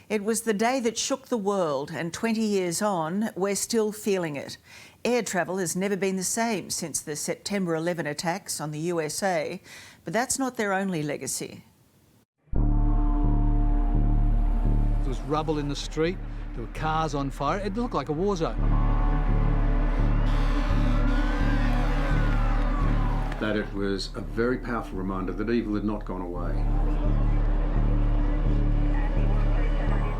It was the day that shook the world, and 20 years on, we're still feeling it. Air travel has never been the same since the September 11 attacks on the USA, but that's not their only legacy. There was rubble in the street, there were cars on fire. It looked like a war zone. That it was a very powerful reminder that evil had not gone away.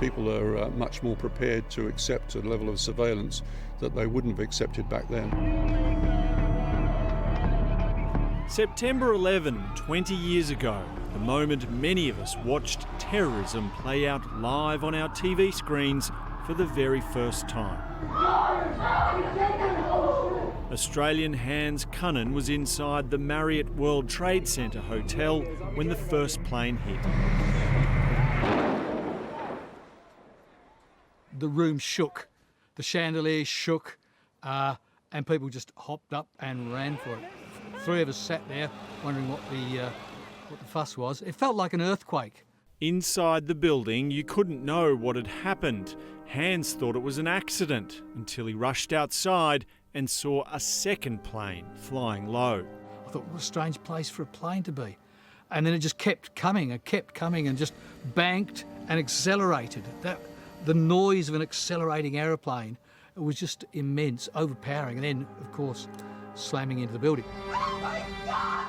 People are much more prepared to accept a level of surveillance that they wouldn't have accepted back then. September 11, 20 years ago, the moment many of us watched terrorism play out live on our TV screens for the very first time. Australian Hans Cunnan was inside the Marriott World Trade Centre hotel when the first plane hit. The room shook, the chandelier shook, and people just hopped up and ran for it. Three of us sat there wondering what the fuss was. It felt like an earthquake. Inside the building, you couldn't know what had happened. Hans thought it was an accident until he rushed outside and saw a second plane flying low. I thought, what a strange place for a plane to be. And then it just kept coming and just banked and accelerated. The noise of an accelerating aeroplane, it was just immense, overpowering, and then, of course, slamming into the building. Oh my God!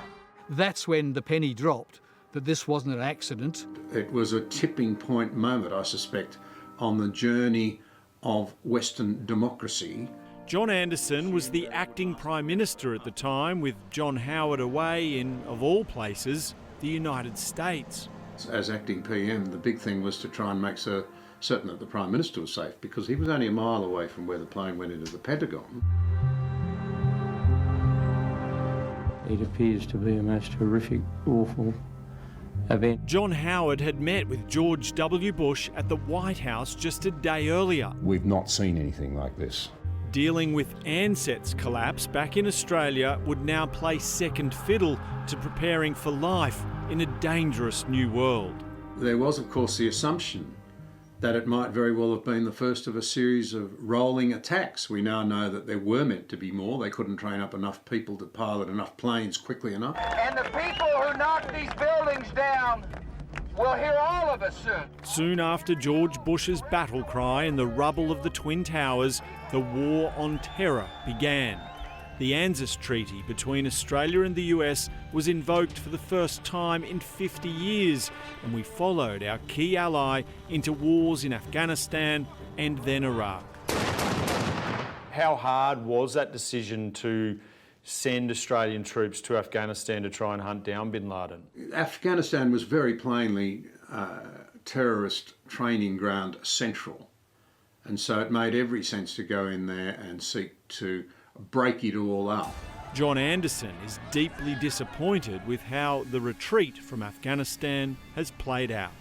That's when the penny dropped, that this wasn't an accident. It was a tipping point moment, I suspect, on the journey of Western democracy. John Anderson was the acting Prime Minister at the time, with John Howard away in, of all places, the United States. As acting PM, the big thing was to try and make certain that the Prime Minister was safe, because he was only a mile away from where the plane went into the Pentagon. It appears to be a most horrific, awful event. John Howard had met with George W. Bush at the White House just a day earlier. We've not seen anything like this. Dealing with Ansett collapse back in Australia would now play second fiddle to preparing for life in a dangerous new world. There was, of course, the assumption that it might very well have been the first of a series of rolling attacks. We now know that there were meant to be more. They couldn't train up enough people to pilot enough planes quickly enough. And the people who knock these buildings down will hear all of us soon. Soon after George Bush's battle cry in the rubble of the Twin Towers, the war on terror began. The ANZUS Treaty between Australia and the US was invoked for the first time in 50 years, and we followed our key ally into wars in Afghanistan and then Iraq. How hard was that decision to send Australian troops to Afghanistan to try and hunt down bin Laden? Afghanistan was very plainly terrorist training ground central, and so it made every sense to go in there and seek to break it all up. John Anderson is deeply disappointed with how the retreat from Afghanistan has played out.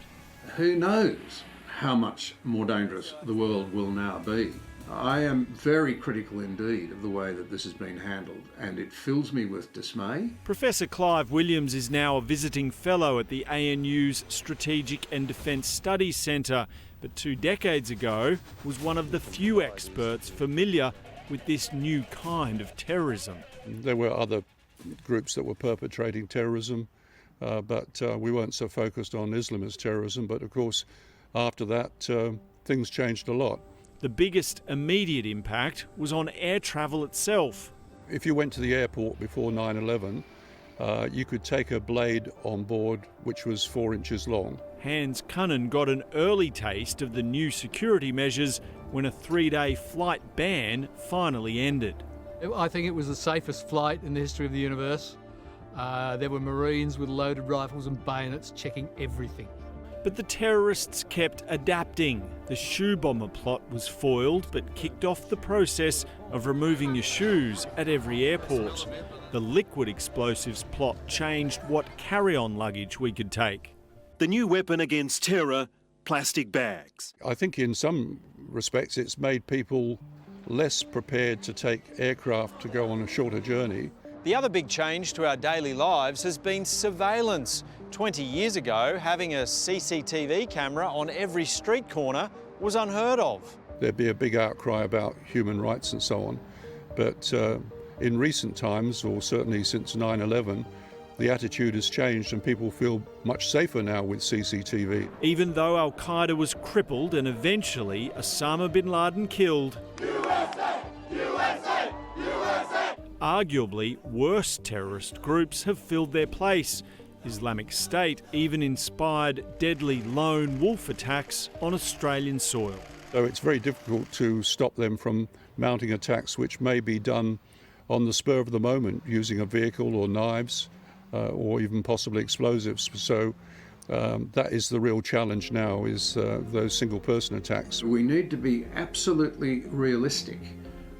Who knows how much more dangerous the world will now be? I am very critical indeed of the way that this has been handled, and it fills me with dismay. Professor Clive Williams is now a visiting fellow at the ANU's Strategic and Defence Studies Centre, but 2 decades ago was one of the few experts familiar with this new kind of terrorism. There were other groups that were perpetrating terrorism, but we weren't so focused on Islamist terrorism. But of course, after that, things changed a lot. The biggest immediate impact was on air travel itself. If you went to the airport before 9/11, you could take a blade on board which was 4 inches long. Hans Cunnan got an early taste of the new security measures when a 3-day flight ban finally ended. I think it was the safest flight in the history of the universe. There were Marines with loaded rifles and bayonets checking everything. But the terrorists kept adapting. The shoe bomber plot was foiled, but kicked off the process of removing your shoes at every airport. The liquid explosives plot changed what carry-on luggage we could take. The new weapon against terror, plastic bags. I think in some respects it's made people less prepared to take aircraft to go on a shorter journey. The other big change to our daily lives has been surveillance. 20 years ago, having a CCTV camera on every street corner was unheard of. There'd be a big outcry about human rights and so on. But in recent times, or certainly since 9/11, the attitude has changed and people feel much safer now with CCTV. Even though Al-Qaeda was crippled and eventually Osama bin Laden killed, USA! USA! USA! arguably worse terrorist groups have filled their place. Islamic State even inspired deadly lone wolf attacks on Australian soil. So it's very difficult to stop them from mounting attacks which may be done on the spur of the moment using a vehicle or knives or even possibly explosives. So that is the real challenge now, is those single person attacks. We need to be absolutely realistic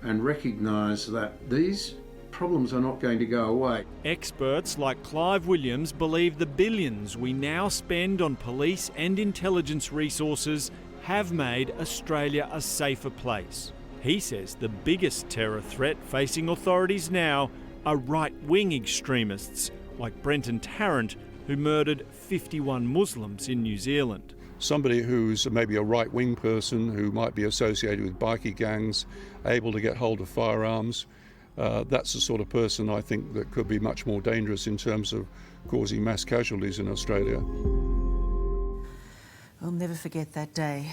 and recognise that these problems are not going to go away. Experts like Clive Williams believe the billions we now spend on police and intelligence resources have made Australia a safer place. He says the biggest terror threat facing authorities now are right-wing extremists like Brenton Tarrant, who murdered 51 Muslims in New Zealand. Somebody who's maybe a right-wing person who might be associated with bikie gangs, able to get hold of firearms, that's the sort of person I think that could be much more dangerous in terms of causing mass casualties in Australia. We'll never forget that day.